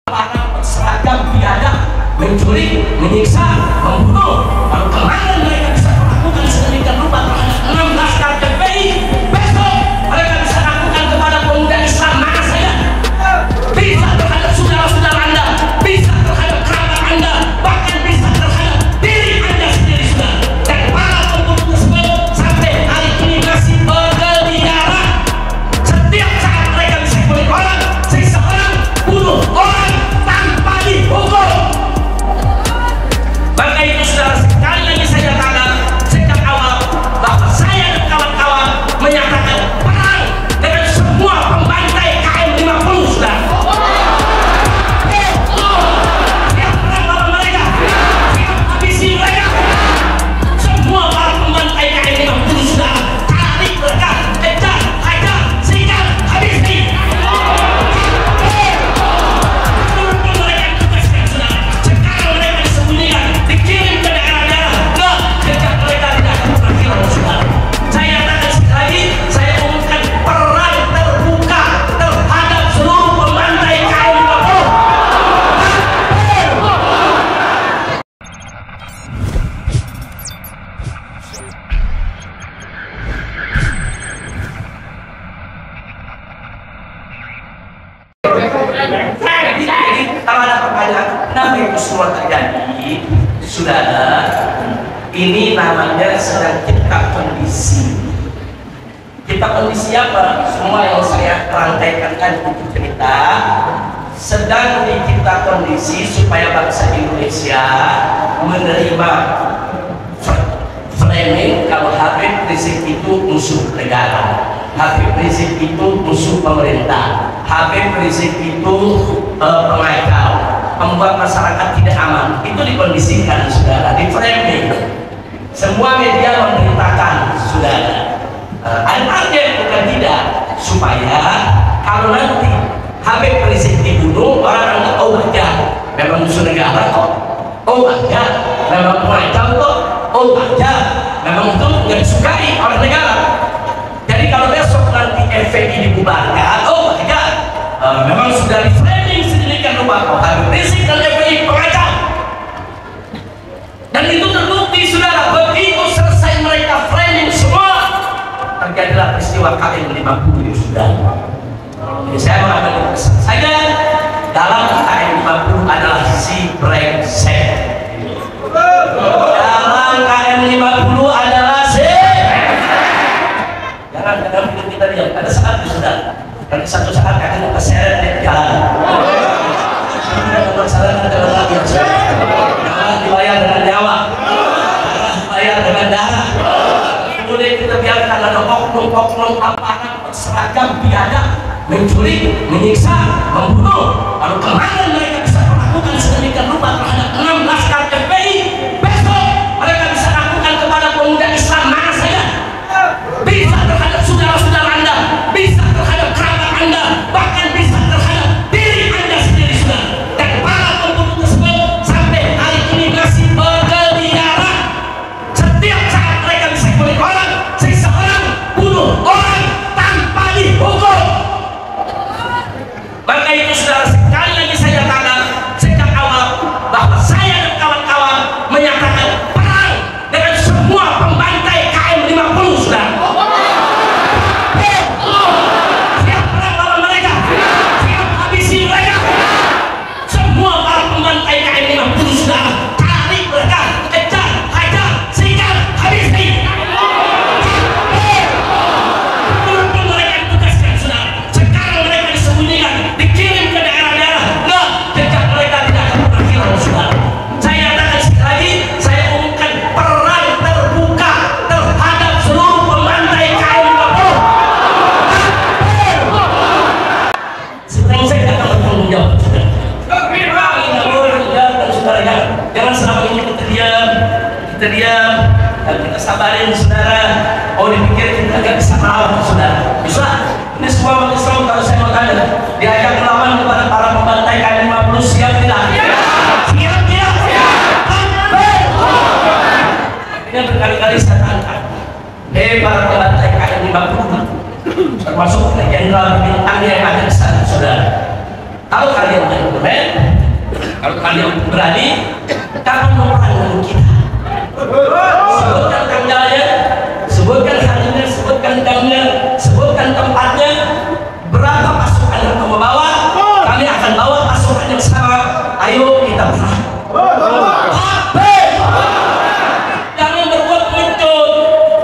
para berseragam biadab, mencuri, menyiksa, membunuh. Lalu kemarin mereka bisa melakukan sedemikian rupa terhadap 6 laskar FPI. Besok mereka bisa lakukan kepada pemuda Islam mana saja. Bisa terhadap saudara-saudara Anda, bisa terhadap kerabat Anda, bahkan bisa terhadap diri Anda sendiri, saudara. Dan para pembunuh tersebut sampai hari ini masih berkeliaran. Setiap saat mereka bisa bunuh orang, siksa orang, bunuh orang tanpa dihukum. Maka itu, saudara, sekali lagi saya katakan sejak awal bahwa saya dan kawan-kawan menyatakan perang dengan semua pembantai KM 50, saudara. Siap perang lawan mereka, siap habisi mereka. Semua para pembantai KM 50, saudara, tarik mereka, kejar, hajar, sikat, habisi. Turunkan mereka tugaskan, saudara. Sekarang mereka disembunyikan, dikirim ke daerah-daerah. Enggak, jejak mereka tidak akan pernah hilang, saudara. Saya katakan sekali lagi, saya umumkan perang terbuka terhadap seluruh pembantai KM 50. Jadi kalau ada pertanyaan kenapa itu semua terjadi, saudara, ini namanya sedang kita kondisi. Kita kondisi apa? Semua yang saya rangkaikan tadi itu cerita sedang kita kondisi supaya bangsa Indonesia menerima framing kalau Habib Rizik itu musuh negara, Habib Rizik itu musuh pemerintah, Habib Rizik itu pengacau, membuat masyarakat tidak aman. Itu dikondisikan, saudara, di framing. Semua media memberitakan, saudara. Ada target, bukan tidak, supaya kalau nanti Habib Rizik dibunuh, orang anggap oh wajar, memang musuh negara kok, oh wajar, memang pengacau kok, oh wajar, memang itu nggak disukai oleh negara. Jadi kalau besok nanti FPI dibubarkan, oh wajar, memang sudah di framing sedemikian rupa kok Habib Rizik dan FPI pengacau. Dan itu terbukti, saudara. Begitu selesai mereka framing semua, terjadilah peristiwa KM 50 itu, saudara. Jadi saya mengambil kesan saja dalam KM 50 adalah si brengsek. Dalam KM 50 adalah si. Jangan bikin kita diam. Ada saat itu, saudara. Dan satu saat akan keseret di jalan. Tidak masalah dengan lagi yang jangan dibayar dengan nyawa, jangan dibayar dengan darah. Kemudian kita biarkan ada oknum-oknum aparat berseragam biadab, mencuri, menyiksa, membunuh. Lalu kemarin mereka bisa melakukan sedemikian rupa terhadap 6 laskar FPI. Besok mereka bisa lakukan kepada pemuda Islam mana saja. Bisa terhadap saudara-saudara Anda, bisa terhadap kerabat Anda, bahkan bisa terhadap diri Anda sendiri, saudara. Dan para pembunuh tersebut sampai hari ini masih berkeliaran. Setiap saat mereka bisa bunuh orang, siksa orang, bunuh orang tanpa dihukum. Maka itu, saudara, sekali lagi saya katakan sejak awal bahwa saya dan kawan-kawan menyatakan perang dengan semua pembantai KM 50, saudara. Siap perang lawan mereka, siap habisi mereka. Semua para pembantai KM 50, saudara, tarik mereka, kejar, hajar, sikat, habisi. Turunkan mereka tugaskan, saudara. Sekarang mereka disembunyikan, dikirim ke daerah-daerah. Enggak, jejak mereka tidak akan pernah hilang, saudara. Saya katakan sekali lagi, saya umumkan perang terbuka terhadap seluruh pembantai KM 50. Sekarang saya akan bertanggung jawab, saudara. Tidak boleh menjawabkan, saudara. Jangan selama ini kita diam dan kita sabarin, saudara. Oh, dipikir kita nggak bisa melawan, saudara. Bisa. Ini semua umat Islam, kalau saya mau tanya, diajak melawan kepada para pembantai KM 50, siap tidak? Siap tidak? Ini berkali-kali saya tanya, para pembantai KM 50, termasuk jenderal bintang yang ada di sana, saudara. Kalau kalian main yang berani, kapan mau perang dengan kita? Sebutkan tanggalnya, sebutkan harinya, sebutkan jamnya, sebutkan tempatnya, berapa pasukan yang kamu bawa, kami akan bawa pasukan yang sama. Ayo kita perang. Jangan berbuat lucu.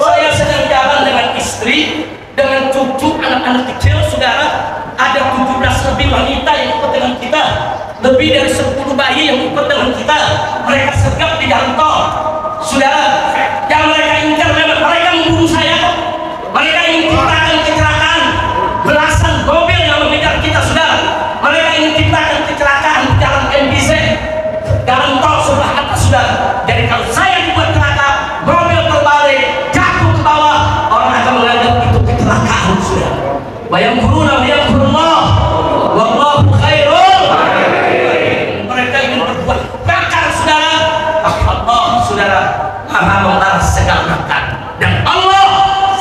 Saya sedang jalan dengan istri, dengan cucu, anak-anak kecil, saudara. Ada 17 lebih wanita yang ikut dengan kita, lebih dari 10 bayi yang ikut dengan kita. Mereka sergap di jalan tol, saudara. Yang mereka incar memang mereka membunuh saya. Mereka ingin ciptakan kecelakaan. Belasan mobil yang mengejar kita, saudara. Mereka ingin ciptakan kecelakaan di jalan MBZ, jalan tol sebelah atas, saudara. Jadi kalau saya dibuat celaka, mobil terbalik, jatuh ke bawah, orang akan menganggap itu kecelakaan, saudara. Bayang kuruna, bayang kurullah, wallahu khairul. Mereka ingin berbuat makar, saudara. Allah, saudara, maha membalas segala makar, dan Allah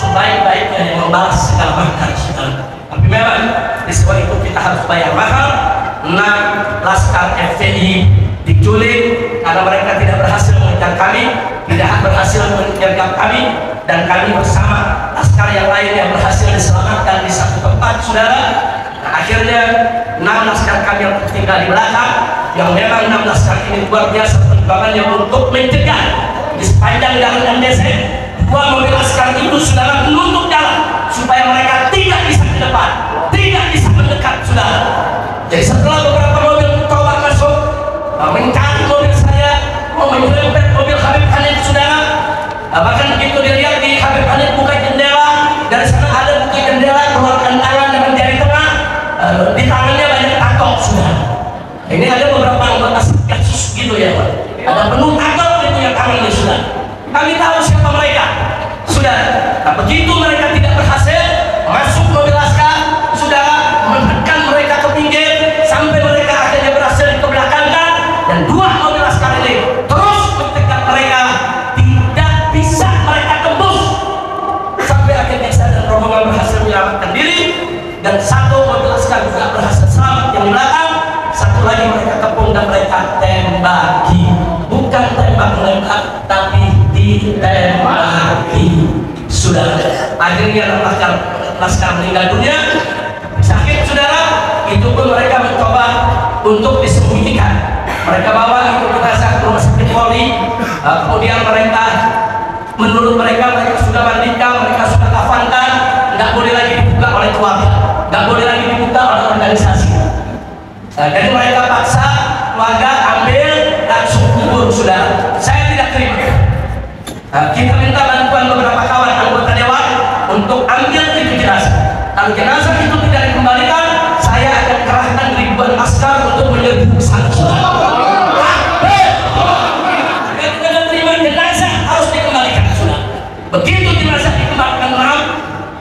sebaik-baiknya yang membalas segala makar, saudara. Tapi memang di sebab itu kita harus bayar mahal. 6 laskar FPI diculik karena mereka tidak berhasil mengejar kami, tidak berhasil menjaga kami, dan kami bersama laskar yang lain yang berhasil diselamatkan di satu tempat, saudara. Nah, akhirnya 6 laskar kami yang tertinggal di belakang, yang memang 6 laskar ini luar biasa perjuangannya untuk mencegah di sepanjang jalan MDC. 2 mobil laskar itu, saudara, menutup jalan supaya mereka tidak bisa ke depan, tidak bisa mendekat, saudara. Jadi setelah beberapa mobil coba masuk, mencari mobil saya, mau menyerempet mobil Habib Hanif, saudara. Bahkan begitu dilihat di Habib Hanif buka jendela, dari sana ada buka jendela, keluarkan tangan dengan jari tengah, di tangannya banyak tato, saudara. Ini ada beberapa anggota Satgas gitu ya, Pak. Ada penuh tato itu yang tangannya, saudara. Kami tahu siapa mereka, saudara. Nah, begitu mereka tidak berhasil masuk mobil laskar, saudara, menekan mereka ke pinggir sampai mereka akhirnya berhasil dikebelakangkan, dan 2 mobil laskar ini terus mencegat mereka, tidak bisa mereka tembus sampai akhirnya saya dan rombongan berhasil menyelamatkan diri, dan 1 mobil laskar juga berhasil selamat yang di belakang. 1 lagi mereka kepung dan mereka tembaki, bukan tembak-tembak tapi ditembaki, saudara. Akhirnya laskar meninggal dunia, sakit, saudara. Itu pun mereka mencoba untuk disembunyikan. Mereka bawa itu jenazah ke rumah sakit Polri. Kemudian mereka, menurut mereka sudah mandikan, mereka sudah kafankan, nggak boleh lagi dibuka oleh keluarga, nggak boleh lagi dibuka oleh organisasi. Jadi mereka paksa keluarga ambil langsung kubur, saudara. Saya tidak terima. Kita minta bantuan beberapa kawan anggota dewan untuk ambil itu jenazah. Kalau jenazah itu tidak dikembalikan, saya akan kerahkan ribuan askar untuk menyerbu ke sana, saudara. Kita tidak terima, jenazah harus dikembalikan, saudara. Begitu jenazah dikembalikan,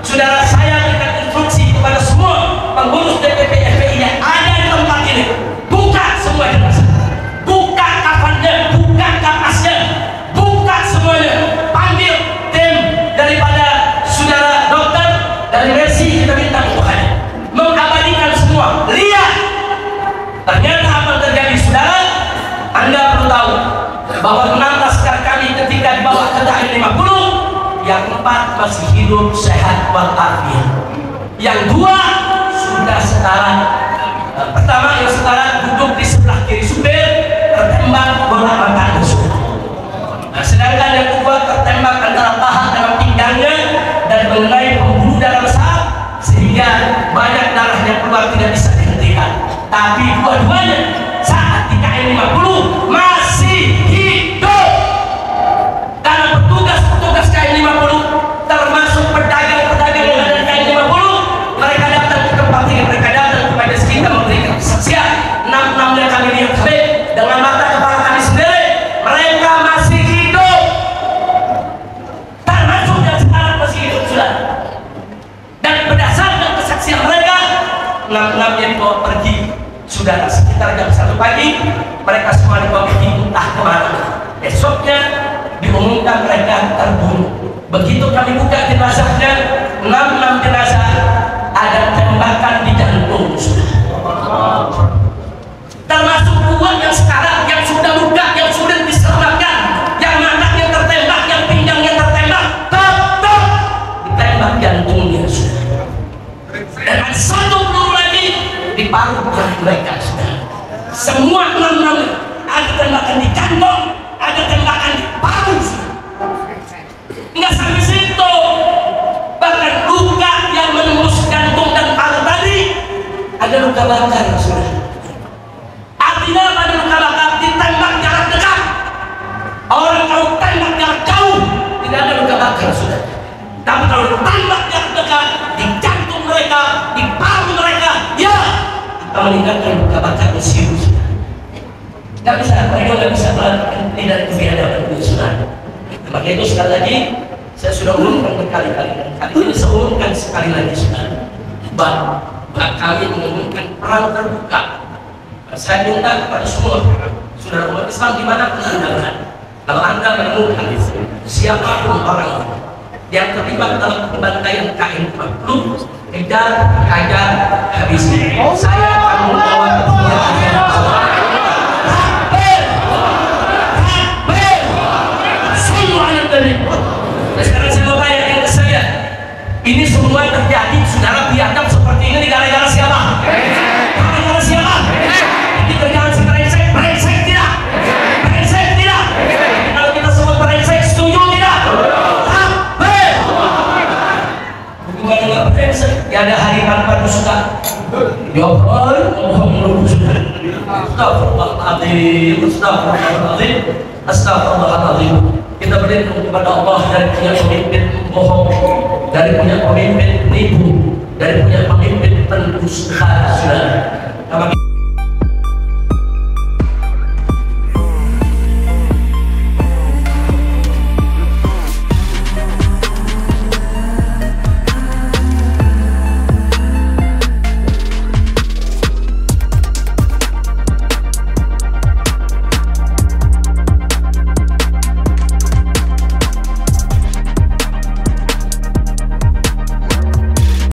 saudara, saya berikan instruksi kepada semua pengurus DPP FPI yang ada di tempat ini, buka semua jenazah, buka kafannya, buka kapasnya, buka semuanya, panggil tim daripada saudara dokter dari Mercy, kita minta bukannya mengabadikan semua. Lihat, ternyata apa yang terjadi, saudara. Anda perlu tahu bahwa 6 laskar kami ketika dibawa ke KM 50, yang 4 masih hidup sehat walafiat, yang 2 sudah setara. Pertama yang setara duduk di sebelah kiri supir, tertembak bola matanya, saudara. Nah, sedangkan yang kedua tertembak antara paha dengan pinggangnya dan mengenai pembuluh darah besar, sehingga banyak darah yang keluar tidak bisa dihentikan. Tapi dua-duanya saat di KM 50 masih hidup, karena petugas-petugas KM 50 termasuk pedagang-pedagang yang ada di KM 50, mereka datang ke tempat ini, mereka datang kepada kita memberikan kesaksian. 6-6-nya kami lihat dengan mata kepala kami sendiri, mereka masih hidup, termasuk yang sekarang masih hidup, sudah. Dan berdasarkan kesaksian mereka, 6-6-nya dibawa pergi, saudara. Sekitar jam 1 pagi mereka semua dibawa pergi entah kemana. Esoknya diumumkan mereka terbunuh. Begitu kami buka jenazahnya, 6 jenazah ada tembakan di jantung, saudara. Termasuk 2 yang yang sekarang, yang sudah muda, yang sudah diselamatkan, yang matanya tertembak, yang pinggangnya tertembak, tetap ditembak jantungnya sudah. Dan ada satu peluru lagi di paru mereka sudah. Semua 6 ada tembakan di kantong, ada tembakan di paru. Enggak sampai situ, bahkan luka yang menembus jantung dan paru tadi ada luka bakar sudah. Artinya pada luka bakar ditembak jarak dekat. Orang kalau tembak jarak jauh tidak ada luka bakar sudah. Tapi kalau ditembak jarak dekat di jantung mereka, di paru mereka, ya akan meninggalkan luka bakar di situ sudah. Nggak bisa, mereka nggak bisa melakukan tidak kebiadaban itu sudah. Maka itu sekali lagi saya sudah umumkan berkali-kali. Kali ini saya umumkan sekali lagi sudah. Bahwa kami mengumumkan perang terbuka. Saya minta kepada semua saudara umat Islam dimanapun Anda berada, kalau Anda menemukan siapapun orang yang terlibat dalam pembantaian KM40, kejar, hajar, habisi. Saya akan membawa kepunyaan. Nah, sekarang saya mau tanya ke saya, ini semua terjadi saudara biadab seperti ini di gara-gara siapa? Gara-gara siapa? Ini kerjaan si brengsek, brengsek tidak? Brengsek tidak? Kalau kita sebut brengsek, setuju tidak? Sampai bagaimana nggak brengsek? Ya ada hari tanpa dusta. Ya Allah, mohon sudah. Astagfirullahaladzim, astagfirullahaladzim, astagfirullahaladzim. Kita berlindung kepada Allah dari punya pemimpin bohong, dari punya pemimpin penipu, dari punya pemimpin pendusta.